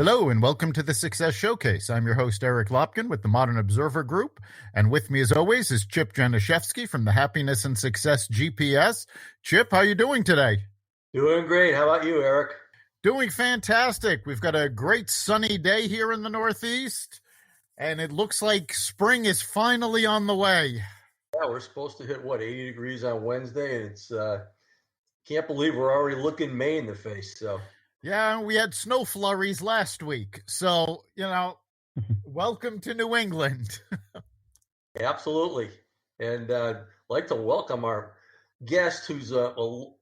Hello and welcome to the Success Showcase. I'm your host, Eric Lopkin with the Modern Observer Group. And with me as always is Chip Janiszewski from the Happiness and Success GPS. Chip, how are you doing today? Doing great. How about you, Eric? Doing fantastic. We've got a great sunny day here in the Northeast, and it looks like spring is finally on the way. Yeah, we're supposed to hit, 80 degrees on Wednesday, and it's can't believe we're already looking May in the face. So Yeah, we had snow flurries last week. So, welcome to New England. absolutely. And I'd like to welcome our guest who's a old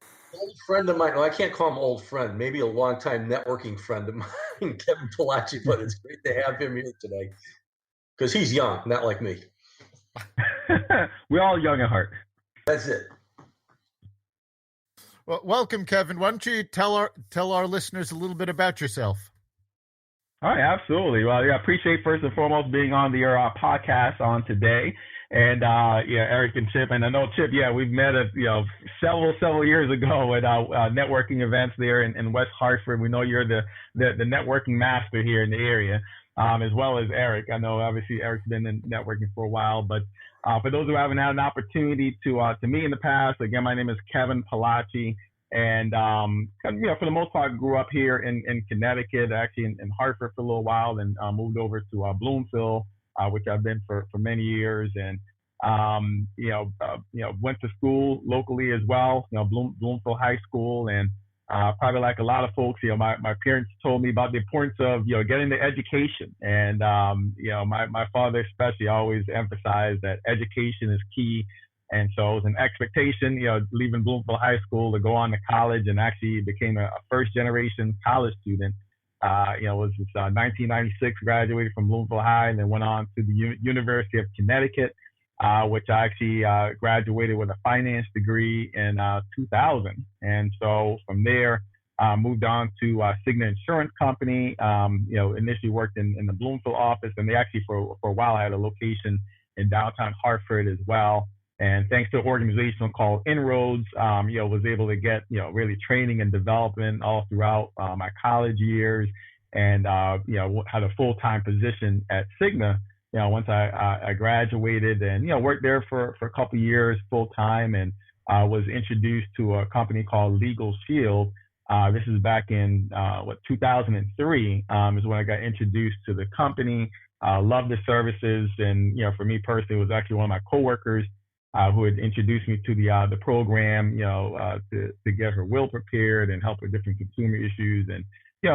friend of mine. No, I can't call him old friend, maybe a longtime networking friend of mine, Kevin Palache, but it's great to have him here today because he's young, not like me. We're all young at heart. That's it. Well, welcome, Kevin. Why don't you tell our listeners a little bit about yourself? All right, absolutely. Well, I appreciate first and foremost being on your podcast on today. And Eric and Chip, and I know Chip, we've met at several years ago at networking events there in West Hartford. We know you're the networking master here in the area, as well as Eric. I know obviously Eric's been in networking for a while, but for those who haven't had an opportunity to meet in the past, again, my name is Kevin Palache, and for the most part, grew up here in Connecticut, actually in Hartford for a little while, and moved over to Bloomfield, which I've been for many years, and went to school locally as well, Bloomfield High School, and probably like a lot of folks, my parents told me about the importance of getting the education, and my father especially always emphasized that education is key. And so it was an expectation, leaving Bloomfield High School to go on to college, and actually became a first generation college student. It was 1996, graduated from Bloomfield High, and then went on to the University of Connecticut, which I actually graduated with a finance degree in 2000. And so from there, moved on to Cigna Insurance Company. Initially worked in the Bloomfield office, and they actually for a while had a location in downtown Hartford as well. And thanks to an organization called Inroads, was able to get, really training and development all throughout my college years, and, had a full-time position at Cigna, once I graduated, and, worked there for a couple of years full-time, and was introduced to a company called Legal Shield. This is back in 2003 is when I got introduced to the company. Loved the services, and for me personally, it was actually one of my coworkers who had introduced me to the program, to get her will prepared and help with different consumer issues, and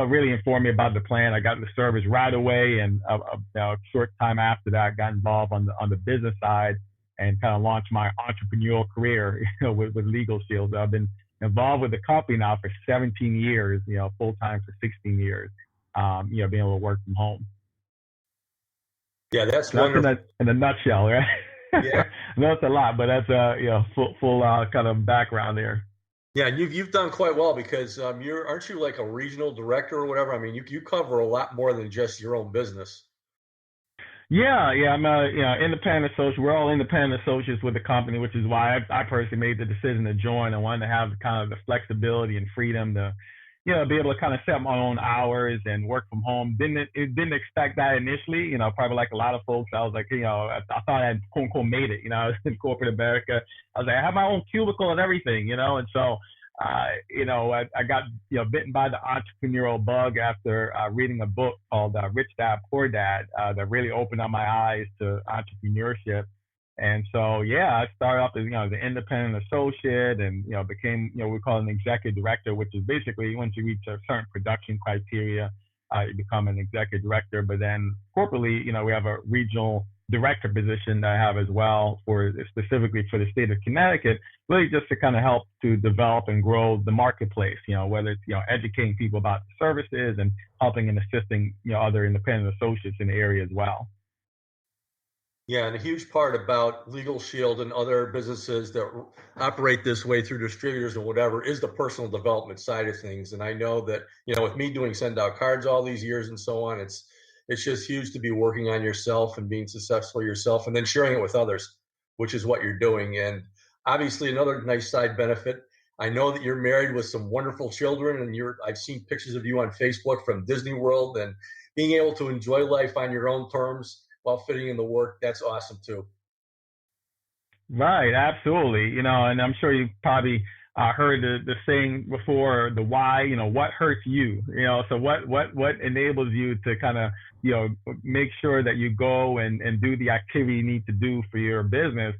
really informed me about the plan. I got the service right away, and a short time after that, I got involved on the business side and kind of launched my entrepreneurial career, with Legal Shield. So I've been involved with the company now for 17 years, full time for 16 years, being able to work from home. Yeah, that's wonderful. In a nutshell, right? Yeah. That's a lot, but that's full kind of background there. Yeah, and you've done quite well because aren't you like a regional director or whatever? I mean, you cover a lot more than just your own business. Yeah, I'm a independent associate. We're all independent associates with the company, which is why I personally made the decision to join. I wanted to have kind of the flexibility and freedom to be able to kind of set my own hours and work from home. Didn't expect that initially, probably like a lot of folks. I was like, I thought I had quote unquote made it, I was in corporate America. I was like, I have my own cubicle and everything, and so, I got, bitten by the entrepreneurial bug after reading a book called Rich Dad, Poor Dad, that really opened up my eyes to entrepreneurship. And so, I started off as, the independent associate, and, became, we call it an executive director, which is basically once you reach a certain production criteria, you become an executive director. But then corporately, we have a regional director position that I have as well, specifically for the state of Connecticut, really just to kind of help to develop and grow the marketplace, whether it's, educating people about the services and helping and assisting, other independent associates in the area as well. Yeah, and a huge part about Legal Shield and other businesses that operate this way through distributors or whatever is the personal development side of things. And I know that, with me doing send out cards all these years and so on, it's just huge to be working on yourself and being successful yourself and then sharing it with others, which is what you're doing. And obviously another nice side benefit, I know that you're married with some wonderful children, and I've seen pictures of you on Facebook from Disney World, and being able to enjoy life on your own terms while fitting in the work. That's awesome too. Right, absolutely. And I'm sure you probably heard the saying before, the why. What hurts you. So what enables you to kind of make sure that you go and do the activity you need to do for your business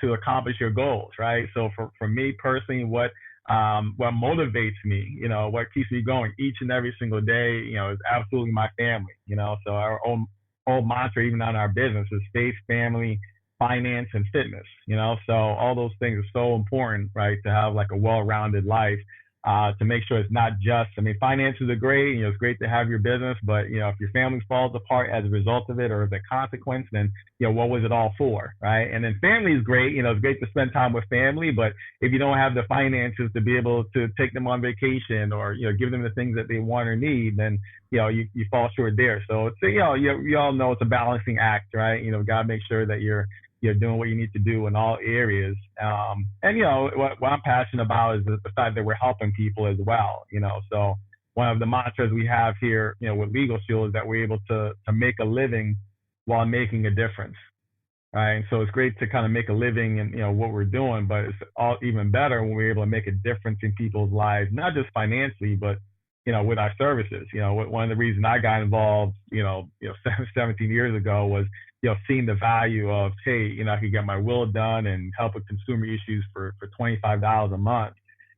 to accomplish your goals, right? So for me personally, what motivates me, what keeps me going each and every single day, is absolutely my family. So our own whole mantra, even on our business, is faith, family, finance, and fitness. So all those things are so important, right? To have like a well-rounded life, to make sure it's not just, finances are great, it's great to have your business, but if your family falls apart as a result of it or as a consequence, then what was it all for, right? And then family is great. It's great to spend time with family, but if you don't have the finances to be able to take them on vacation or give them the things that they want or need, then you fall short there. So it's you all know it's a balancing act, right? Gotta make sure that you're doing what you need to do in all areas. And what I'm passionate about is the fact that we're helping people as well. So one of the mantras we have here, with Legal Shield, is that we're able to make a living while making a difference. Right. And so it's great to kind of make a living in, what we're doing, but it's all even better when we're able to make a difference in people's lives, not just financially, but with our services. One of the reasons I got involved, 17 years ago was, seeing the value of, hey, I could get my will done and help with consumer issues for $25 a month.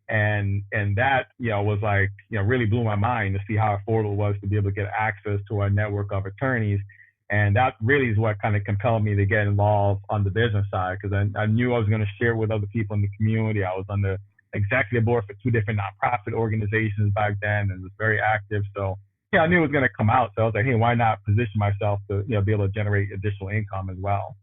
And that, was like, really blew my mind to see how affordable it was to be able to get access to our network of attorneys. And that really is what kind of compelled me to get involved on the business side, because I knew I was going to share with other people in the community. I was on the executive board for 2 different nonprofit organizations back then and was very active. So I knew it was going to come out. So I was like, hey, why not position myself to be able to generate additional income as well?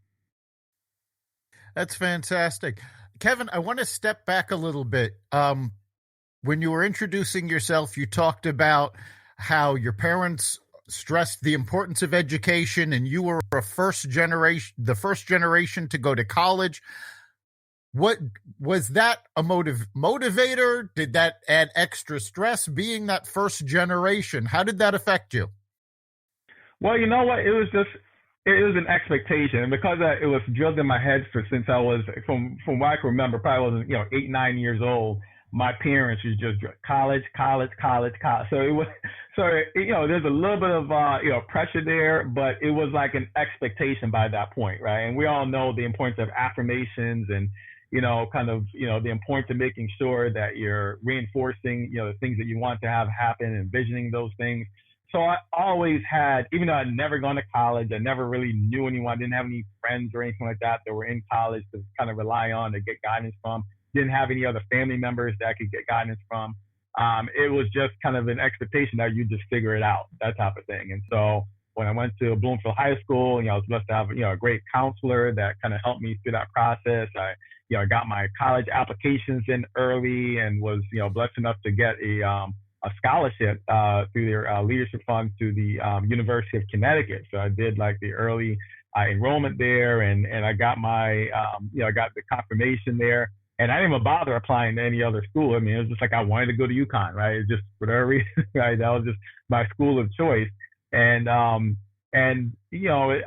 That's fantastic. Kevin, I want to step back a little bit. When you were introducing yourself, you talked about how your parents stressed the importance of education and you were the first generation to go to college. What was that a motivator? Did that add extra stress being that first generation? How did that affect you? Well, you know what? It was an expectation, and because it was drilled in my head since I was, from what I can remember, probably was 8, 9 years old. My parents was just college. So it was, there's a little bit of pressure there, but it was like an expectation by that point, right? And we all know the importance of affirmations and the importance of making sure that you're reinforcing the things that you want to have happen and envisioning those things. So I always had, even though I'd never gone to college, I never really knew anyone, didn't have any friends or anything like that were in college to kind of rely on to get guidance from. Didn't have any other family members that I could get guidance from. It was just kind of an expectation that you just figure it out, that type of thing. And so when I went to Bloomfield High School, I was blessed to have a great counselor that kind of helped me through that process. I got my college applications in early and was blessed enough to get a scholarship through their leadership fund to the University of Connecticut. So I did like the early enrollment there, and I got my I got the confirmation there. And I didn't even bother applying to any other school. It was just like I wanted to go to UConn, right? It's just for whatever reason, right? That was just my school of choice. And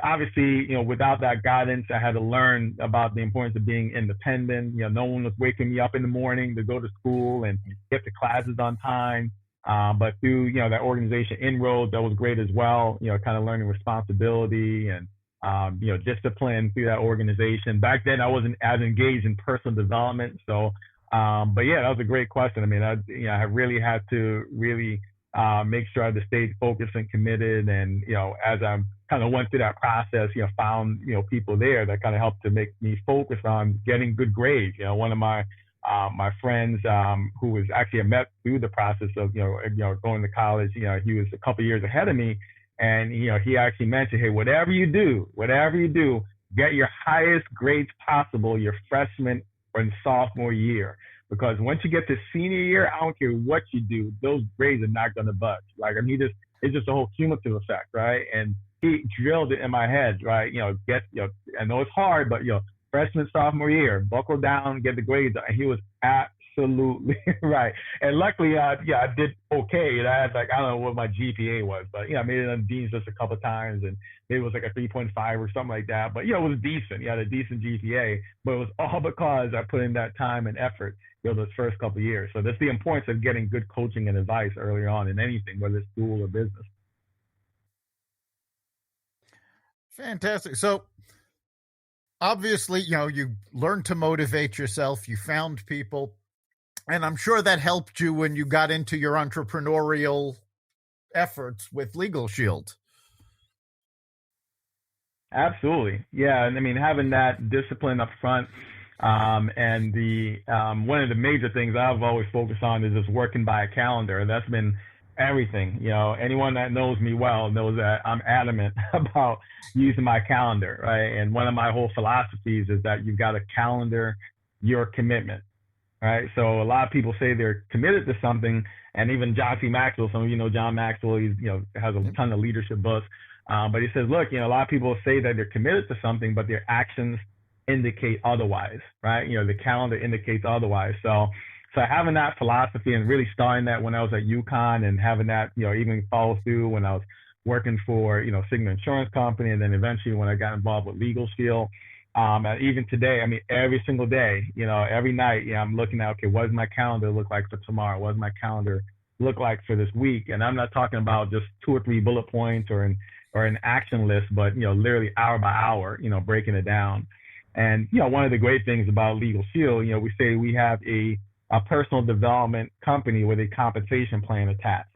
obviously, without that guidance, I had to learn about the importance of being independent. No one was waking me up in the morning to go to school and get to classes on time. But through, that organization Inroads, that was great as well, kind of learning responsibility and discipline through that organization. Back then, I wasn't as engaged in personal development. So, but yeah, that was a great question. I really had to make sure I had to stay focused and committed. And, as I kind of went through that process, found, people there that kind of helped to make me focus on getting good grades. One of my friends, who was actually I met through the process of, going to college, he was a couple years ahead of me. And, he actually mentioned, hey, whatever you do, get your highest grades possible your freshman or sophomore year. Because once you get to senior year, I don't care what you do, those grades are not going to budge. It's just a whole cumulative effect, right? And he drilled it in my head, right? I know it's hard, but, freshman, sophomore year, buckle down, get the grades. And he was Absolutely right. And luckily, I did okay. And I had I don't know what my GPA was, but I made it on Dean's List a couple of times, and maybe it was like a 3.5 or something like that. But it was decent. You had a decent GPA, but it was all because I put in that time and effort, those first couple of years. So that's the importance of getting good coaching and advice earlier on in anything, whether it's school or business. Fantastic. So obviously, you learned to motivate yourself, you found people, and I'm sure that helped you when you got into your entrepreneurial efforts with Legal Shield. Absolutely. Yeah. And I mean, having that discipline up front, and the one of the major things I've always focused on is just working by a calendar. That's been everything. Anyone that knows me well knows that I'm adamant about using my calendar, right? And one of my whole philosophies is that you've got to calendar your commitment, right? So a lot of people say they're committed to something, and even John C. Maxwell, some of you know John Maxwell, he's has a ton of leadership books, but he says, look, a lot of people say that they're committed to something, but their actions indicate otherwise, right? The calendar indicates otherwise. So having that philosophy and really starting that when I was at UConn, and having that, even follow through when I was working for, Cigna Insurance Company, and then eventually when I got involved with Legal Shield, and even today, I mean, every single day, every night, I'm looking at, okay, what does my calendar look like for tomorrow? What does my calendar look like for this week? And I'm not talking about just 2 or 3 bullet points or an action list, but, literally hour by hour, breaking it down. And, one of the great things about Legal Shield, we say we have a personal development company with a compensation plan attached.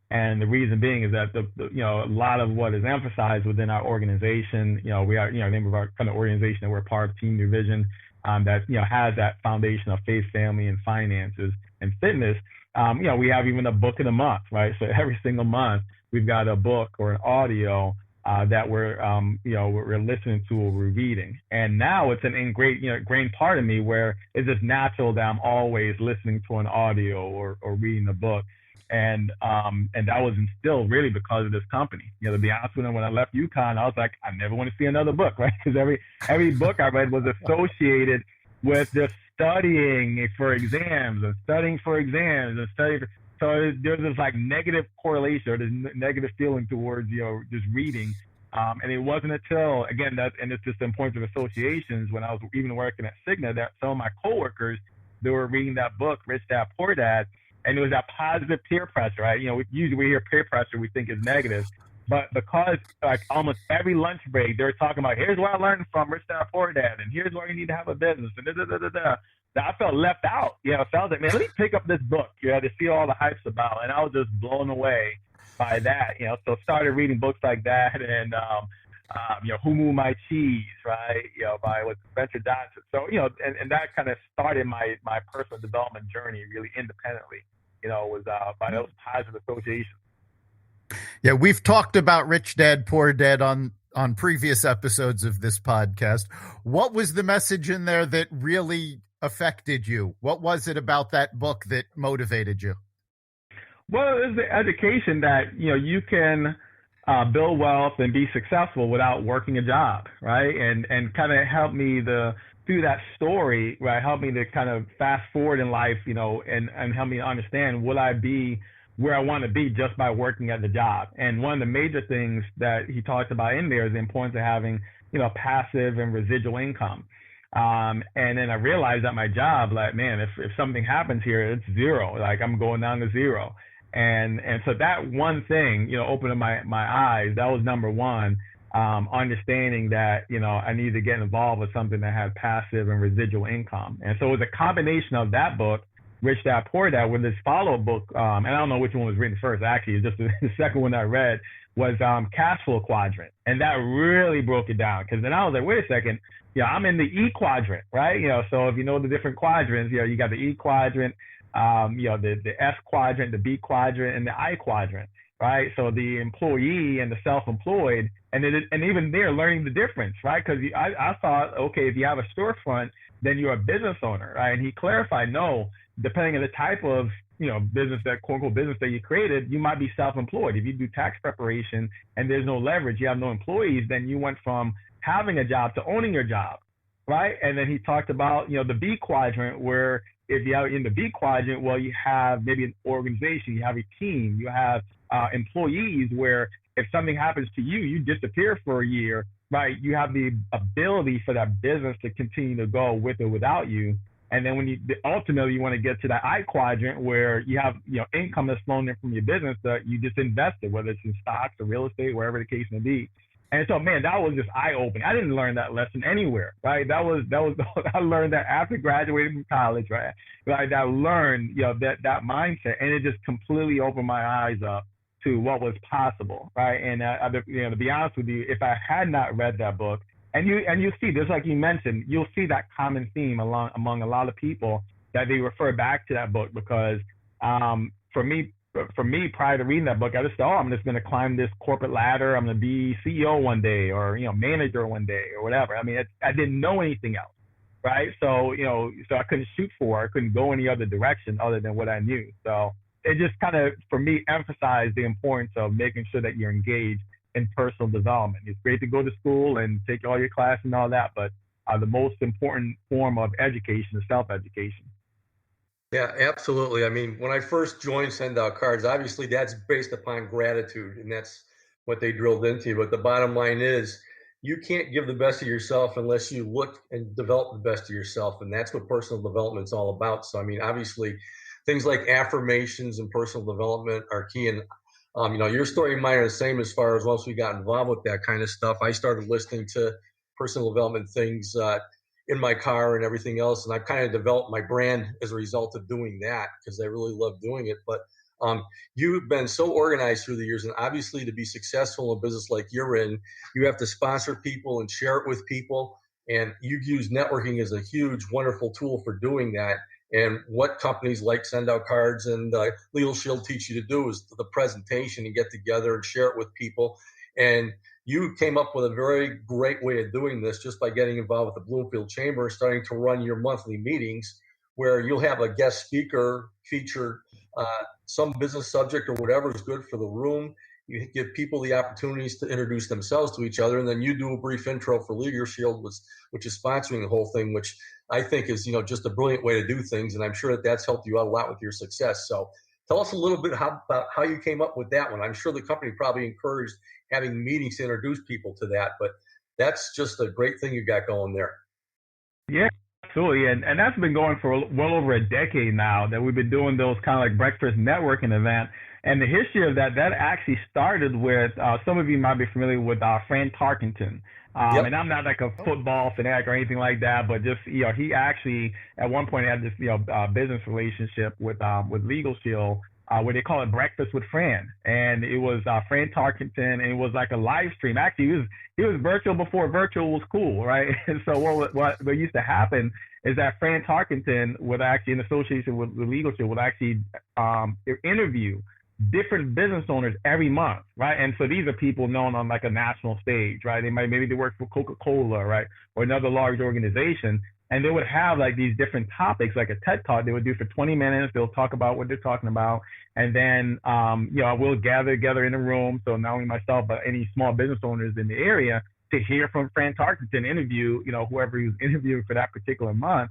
And the reason being is that a lot of what is emphasized within our organization, we are, name of our kind of organization that we're part of, Team New Vision, that, has that foundation of faith, family, and finances and fitness. We have even a book of the month, right? So every single month we've got a book or an audio that we're listening to or we're reading. And now it's an ingrained part of me where it's just natural that I'm always listening to an audio or reading a book. And that was instilled really because of this company. To be honest with you, when I left UConn, I was like, I never want to see another book, right? Because every book I read was associated with just studying for exams and studying for exams and studying. So there's this negative correlation or this negative feeling towards, just reading. And it wasn't until, again, and it's just in points of associations, when I was even working at Cigna, that some of my coworkers, they were reading that book, Rich Dad, Poor Dad, and it was that positive peer pressure, right? Usually we hear peer pressure, we think is negative. But because almost every lunch break, they're talking about, here's what I learned from Rich Dad, Poor Dad, and here's why you need to have a business, and I felt left out. So I was like, man, let me pick up this book, to see all the hypes about, and I was just blown away by that, So started reading books like that, and Who Moved My Cheese, right? By Spencer Johnson. So and that kind of started my personal development journey really independently. Was by those positive associations. Yeah, we've talked about Rich Dad, Poor Dad on previous episodes of this podcast. What was the message in there that really affected you? What was it about that book that motivated you? Well, it's the education that, you can build wealth and be successful without working a job, right? And kind of help me through that story, right? Help me to kind of fast forward in life, and help me understand, will I be where I want to be just by working at the job? And one of the major things that he talks about in there is the importance of having, passive and residual income. And then I realized at my job, man, if something happens here, it's zero. I'm going down to zero. And so that one thing, opened my eyes. That was number one. Understanding that, I needed to get involved with something that had passive and residual income. And so it was a combination of that book, Rich Dad, Poor Dad, with this follow book. And I don't know which one was written first, actually. Just the second one I read was Cash Flow Quadrant. And that really broke it down, because then I was like, wait a second, I'm in the E quadrant, right? So if you know the different quadrants, you got the E quadrant, the S quadrant, the B quadrant, and the I quadrant, right? So the employee and the self-employed, and even they're learning the difference, right? Because I thought, okay, if you have a storefront, then you're a business owner, right? And he clarified, no, depending on the type of business, that quote unquote business that you created, you might be self-employed. If you do tax preparation and there's no leverage, you have no employees, then you went from having a job to owning your job. right? And then he talked about, the B quadrant, where if you have in the B quadrant, well, you have maybe an organization, you have a team, you have employees where if something happens to you, you disappear for a year, right? You have the ability for that business to continue to go with or without you. And then when you ultimately you want to get to that I quadrant where you have income that's flowing in from your business that you just invested, whether it's in stocks or real estate, wherever the case may be. And so, man, that was just eye opening. I didn't learn that lesson anywhere, right? That was I learned that after graduating from college, right? Like I learned, that mindset, and it just completely opened my eyes up to what was possible, right? And to be honest with you, if I had not read that book, and you see, just like you mentioned, you'll see that common theme among a lot of people that they refer back to that book because for me, prior to reading that book, I just thought, I'm just going to climb this corporate ladder. I'm going to be CEO one day or, manager one day or whatever. I mean, I didn't know anything else, right? So, so I couldn't shoot for it. I couldn't go any other direction other than what I knew. So it just kind of, for me, emphasized the importance of making sure that you're engaged in personal development. It's great to go to school and take all your classes and all that, but the most important form of education is self-education. Yeah, absolutely. I mean, when I first joined Send Out Cards, obviously that's based upon gratitude, and that's what they drilled into. But the bottom line is, you can't give the best of yourself unless you look and develop the best of yourself, and that's what personal development is all about. So, I mean, obviously, things like affirmations and personal development are key. And your story and mine are the same as far as once we got involved with that kind of stuff, I started listening to personal development things in my car and everything else. And I've kind of developed my brand as a result of doing that because I really love doing it. But you've been so organized through the years, and obviously to be successful in a business like you're in, you have to sponsor people and share it with people. And you've used networking as a huge, wonderful tool for doing that. And what companies like Send Out Cards and Legal Shield teach you to do is the presentation and get together and share it with people. And you came up with a very great way of doing this just by getting involved with the Bloomfield Chamber and starting to run your monthly meetings where you'll have a guest speaker feature some business subject or whatever is good for the room. You give people the opportunities to introduce themselves to each other, and then you do a brief intro for Legal Shield, which is sponsoring the whole thing, which I think is just a brilliant way to do things, and I'm sure that that's helped you out a lot with your success. So tell us a little bit about how you came up with that one. I'm sure the company probably encouraged having meetings to introduce people to that, but that's just a great thing you got going there. Yeah, absolutely. And that's been going for well over a decade now that we've been doing those kind of like breakfast networking events. And the history of that actually started with, some of you might be familiar with Fran Tarkenton. Yep. And I'm not like a football fanatic or anything like that, but just, he actually at one point had this, business relationship with Legal Shield, where they call it Breakfast with Fran. And it was Fran Tarkenton, and it was like a live stream. Actually, he was virtual before virtual was cool, right? And so what used to happen is that Fran Tarkenton would actually, in association with Legal Shield, would actually interview different business owners every month, right? And so these are people known on like a national stage, right? Maybe they work for Coca-Cola, right? Or another large organization. And they would have like these different topics, like a TED Talk they would do for 20 minutes. They'll talk about what they're talking about. And then, we'll gather together in a room. So not only myself, but any small business owners in the area to hear from Fran Tarkenton interview, whoever he was interviewing for that particular month.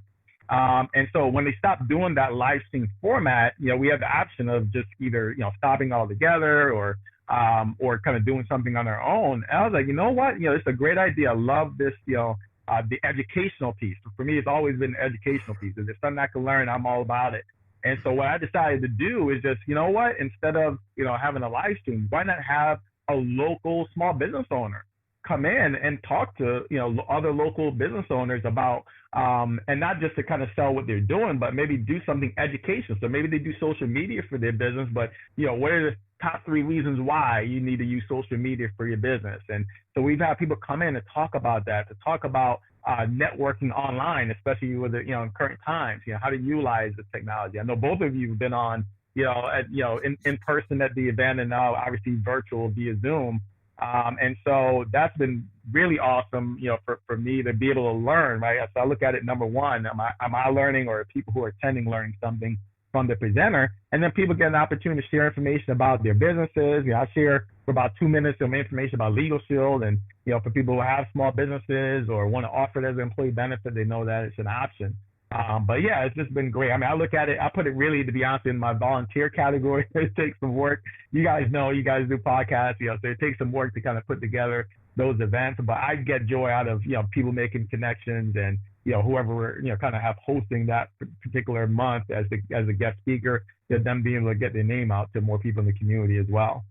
And so when they stopped doing that live stream format, we have the option of just either, stopping altogether or kind of doing something on our own. And I was like, you know what? It's a great idea. I love this, the educational piece. For me, it's always been the educational piece. If there's something I can learn, I'm all about it. And so what I decided to do is just, instead of, having a live stream, why not have a local small business owner come in and talk to, other local business owners about, and not just to kind of sell what they're doing, but maybe do something educational. So maybe they do social media for their business, but, what are the top 3 reasons why you need to use social media for your business? And so we've had people come in and talk about that, to talk about networking online, especially with the, in current times, how to utilize the technology. I know both of you have been on, in person at the event, and now obviously virtual via Zoom. And so that's been really awesome, for me to be able to learn, right? So I look at it, number one, am I learning, or are people who are attending learning something from the presenter, and then people get an opportunity to share information about their businesses. I share for about 2 minutes some information about Legal Shield, and for people who have small businesses or want to offer it as an employee benefit, they know that it's an option. But yeah, it's just been great. I mean, I look at it, I put it really, to be honest, in my volunteer category. It takes some work. You guys do podcasts, so it takes some work to kind of put together those events. But I get joy out of, people making connections and, whoever, kind of have hosting that particular month as a guest speaker, them being able to get their name out to more people in the community as well.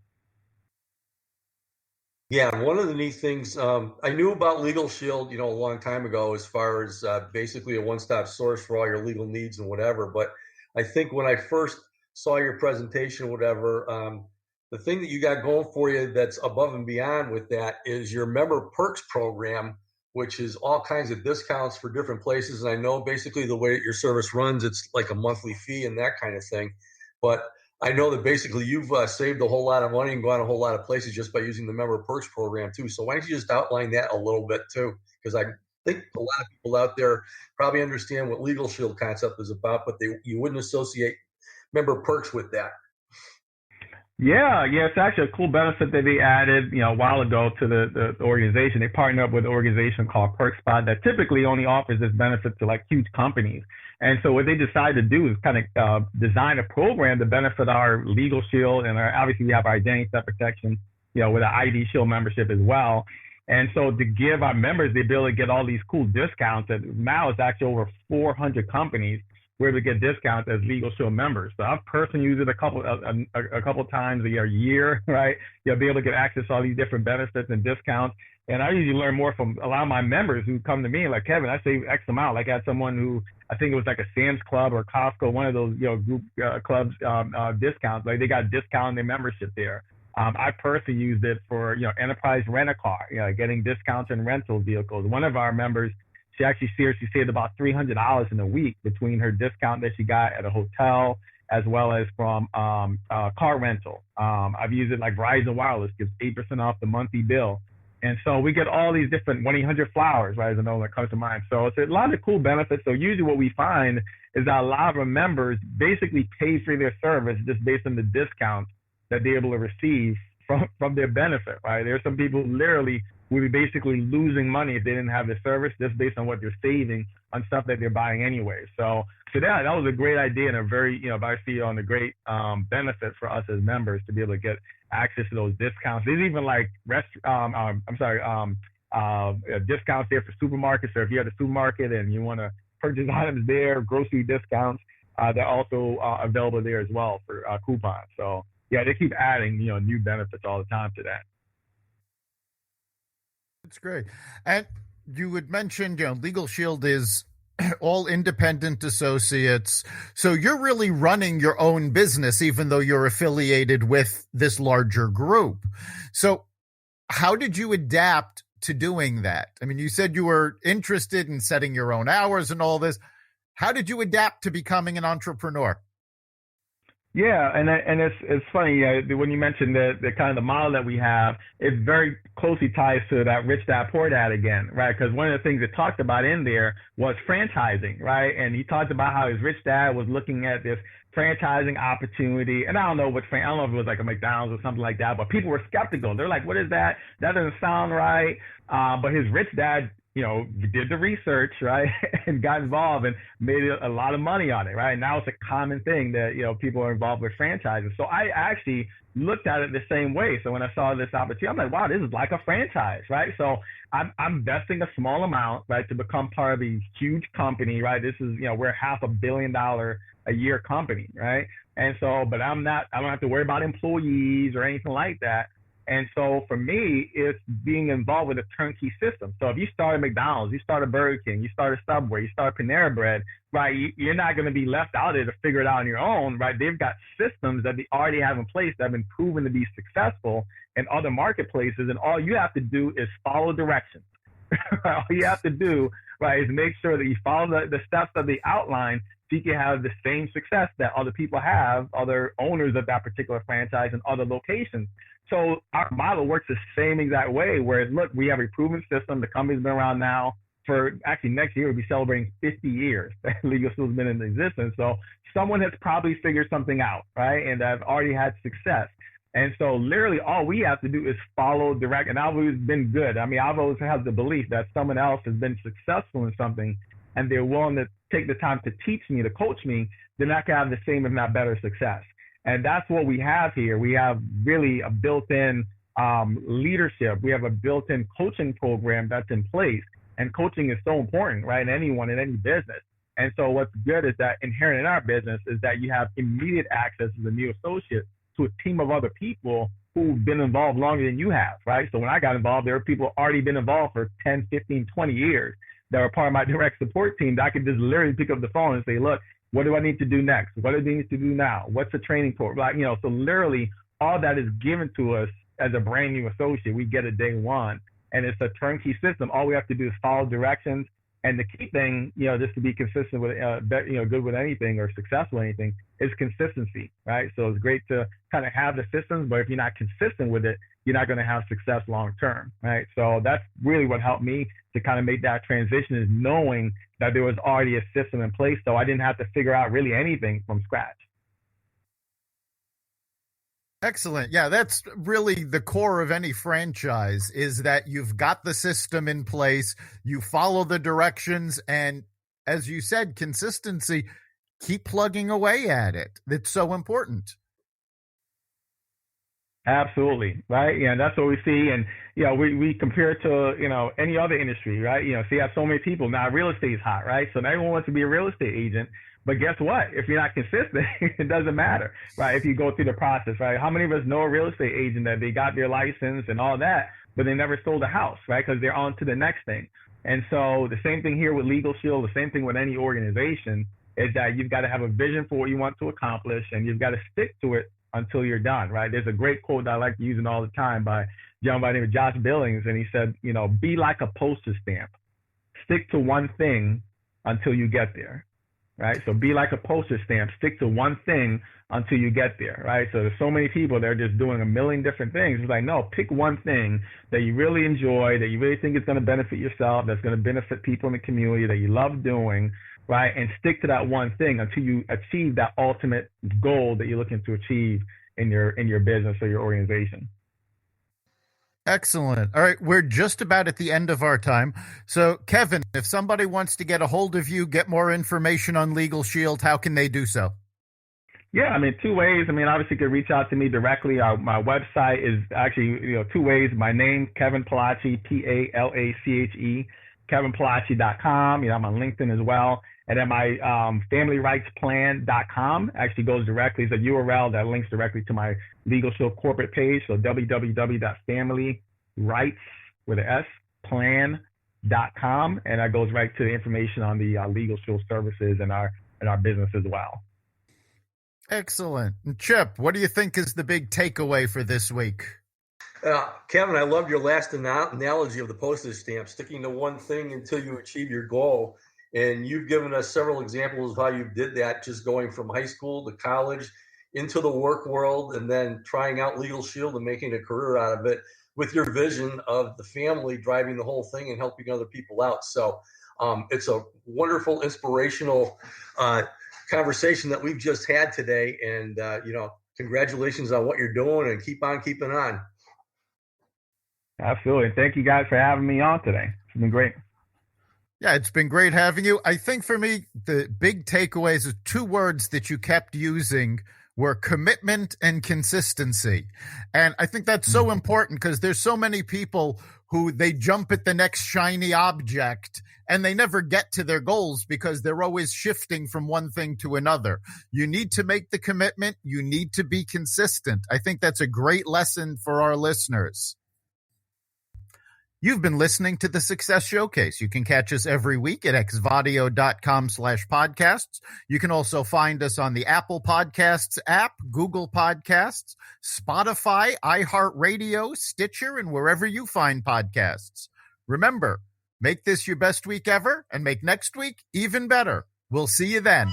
Yeah, one of the neat things, I knew about Legal Shield, a long time ago, as far as basically a one-stop source for all your legal needs and whatever. But I think when I first saw your presentation, whatever, the thing that you got going for you that's above and beyond with that is your member perks program, which is all kinds of discounts for different places. And I know basically the way that your service runs, it's like a monthly fee and that kind of thing. But I know that basically you've saved a whole lot of money and gone a whole lot of places just by using the member perks program too. So why don't you just outline that a little bit too? Because I think a lot of people out there probably understand what Legal Shield concept is about, but you wouldn't associate member perks with that. Yeah, it's actually a cool benefit that they added, a while ago to the organization. They partnered up with an organization called PerkSpot that typically only offers this benefit to like huge companies. And so what they decided to do is kind of design a program to benefit our Legal Shield, and obviously we have our identity theft protection, with our ID Shield membership as well. And so to give our members the ability to get all these cool discounts, that now it's actually over 400 companies where we get discounts as Legal Shield members. So I've personally used it a couple times a year, right? You'll be able to get access to all these different benefits and discounts. And I usually learn more from a lot of my members who come to me like, Kevin, I saved X amount. Like I had someone who, I think it was like a Sam's Club or Costco, one of those, group clubs discounts. Like they got a discount on their membership there. I personally used it for, enterprise rent-a-car, getting discounts in rental vehicles. One of our members, she actually seriously saved about $300 in a week between her discount that she got at a hotel as well as from car rental. I've used it like Verizon Wireless, gives 8% off the monthly bill. And so we get all these different 1-800-Flowers, right, as another that comes to mind. So it's a lot of cool benefits. So usually what we find is that a lot of our members basically pay for their service just based on the discounts that they're able to receive from their benefit, right? There are some people who literally would be basically losing money if they didn't have the service just based on what they're saving on stuff that they're buying anyway. So that was a great idea and a very, I see on a great benefit for us as members to be able to get access to those discounts. There's even like discounts there for supermarkets. So if you're at a supermarket and you want to purchase items there, grocery discounts, they're also available there as well for coupons. So yeah, they keep adding, new benefits all the time to that. That's great. And you had mentioned, Legal Shield is all independent associates. So you're really running your own business, even though you're affiliated with this larger group. So how did you adapt to doing that? I mean, you said you were interested in setting your own hours and all this. How did you adapt to becoming an entrepreneur? Yeah, and it's funny when you mentioned the kind of the model that we have, it very closely ties to that Rich Dad Poor Dad again, right? Because one of the things it talked about in there was franchising, right? And he talked about how his rich dad was looking at this franchising opportunity, and I don't know if it was like a McDonald's or something like that, but people were skeptical. They're like, "What is that? That doesn't sound right." But his rich dad, did the research, right, and got involved and made a lot of money on it, right? Now it's a common thing that, people are involved with franchises. So I actually looked at it the same way. So when I saw this opportunity, I'm like, wow, this is like a franchise, right? So I'm investing a small amount, right, to become part of a huge company, right? This is, we're $500 million a year company, right? And so, but I don't have to worry about employees or anything like that. And so for me, it's being involved with a turnkey system. So if you start at McDonald's, you start at Burger King, you start at Subway, you start at Panera Bread, right? You're not going to be left out there to figure it out on your own, right? They've got systems that they already have in place that have been proven to be successful in other marketplaces. And all you have to do is follow directions. All you have to do, right, is make sure that you follow the steps that they outline so you can have the same success that other people have, other owners of that particular franchise and other locations. So our model works the same exact way where, look, we have a proven system. The company's been around now for actually next year, we'll be celebrating 50 years that Legal Shield has been in existence. So someone has probably figured something out, right? And I've already had success. And so literally all we have to do is follow direct. And I've always been good. I mean, I've always had the belief that someone else has been successful in something and they're willing to take the time to teach me, to coach me, then I can have the same, if not better, success. And that's what we have here. We have really a built-in leadership. We have a built-in coaching program that's in place. And coaching is so important, right? In anyone, in any business. And so what's good is that inherent in our business is that you have immediate access as a new associate to a team of other people who've been involved longer than you have, right? So when I got involved, there were people already been involved for 10, 15, 20 years that were part of my direct support team that I could just literally pick up the phone and say, look, what do I need to do next? What do I need to do now? What's the training for? Like, so literally all that is given to us as a brand new associate. We get it day one, and it's a turnkey system. All we have to do is follow directions. And the key thing, just to be consistent with, good with anything or successful with anything, is consistency, right? So it's great to kind of have the systems, but if you're not consistent with it, you're not going to have success long term, right? So that's really what helped me to kind of make that transition, is knowing that there was already a system in place, so I didn't have to figure out really anything from scratch. Excellent. Yeah, that's really the core of any franchise, is that you've got the system in place, you follow the directions, and as you said, consistency, keep plugging away at it. It's so important. Absolutely. Right. Yeah. That's what we see. And, we compare it to, any other industry, right? So you have so many people now. Real estate is hot, right? So everyone wants to be a real estate agent. But guess what? If you're not consistent, it doesn't matter, right? If you go through the process, right? How many of us know a real estate agent that they got their license and all that, but they never sold a house, right? Because they're on to the next thing. And so the same thing here with Legal Shield, the same thing with any organization, is that you've got to have a vision for what you want to accomplish, and you've got to stick to it until you're done, right? There's a great quote that I like using all the time by a gentleman by the name of Josh Billings, and he said, be like a postage stamp. Stick to one thing until you get there. Right. So be like a postage stamp, stick to one thing until you get there. Right. So there's so many people that are just doing a million different things. It's like, no, pick one thing that you really enjoy, that you really think is going to benefit yourself, that's going to benefit people in the community, that you love doing. Right. And stick to that one thing until you achieve that ultimate goal that you're looking to achieve in your business or your organization. Excellent. All right. We're just about at the end of our time. So, Kevin, if somebody wants to get a hold of you, get more information on Legal Shield, how can they do so? Yeah, two ways. Obviously you can reach out to me directly. My website is actually, two ways. My name, Kevin Palache, Palache, kevinpalache.com. I'm on LinkedIn as well. And then my familyrightsplan.com actually goes directly. It's a URL that links directly to my Legal Shield corporate page. So www.familyrightsplan.com. And that goes right to the information on the Legal Shield services and our business as well. Excellent. And Chip, what do you think is the big takeaway for this week? Kevin, I loved your last analogy of the postage stamp, sticking to one thing until you achieve your goal. And you've given us several examples of how you did that, just going from high school to college into the work world, and then trying out Legal Shield and making a career out of it with your vision of the family driving the whole thing and helping other people out. So it's a wonderful, inspirational conversation that we've just had today. And, congratulations on what you're doing, and keep on keeping on. Absolutely. Thank you guys for having me on today. It's been great. Yeah, it's been great having you. I think for me, the big takeaways are two words that you kept using were commitment and consistency. And I think that's so important, because there's so many people who they jump at the next shiny object and they never get to their goals because they're always shifting from one thing to another. You need to make the commitment. You need to be consistent. I think that's a great lesson for our listeners. You've been listening to the Success Showcase. You can catch us every week at xvadio.com/podcasts. You can also find us on the Apple Podcasts app, Google Podcasts, Spotify, iHeartRadio, Stitcher, and wherever you find podcasts. Remember, make this your best week ever and make next week even better. We'll see you then.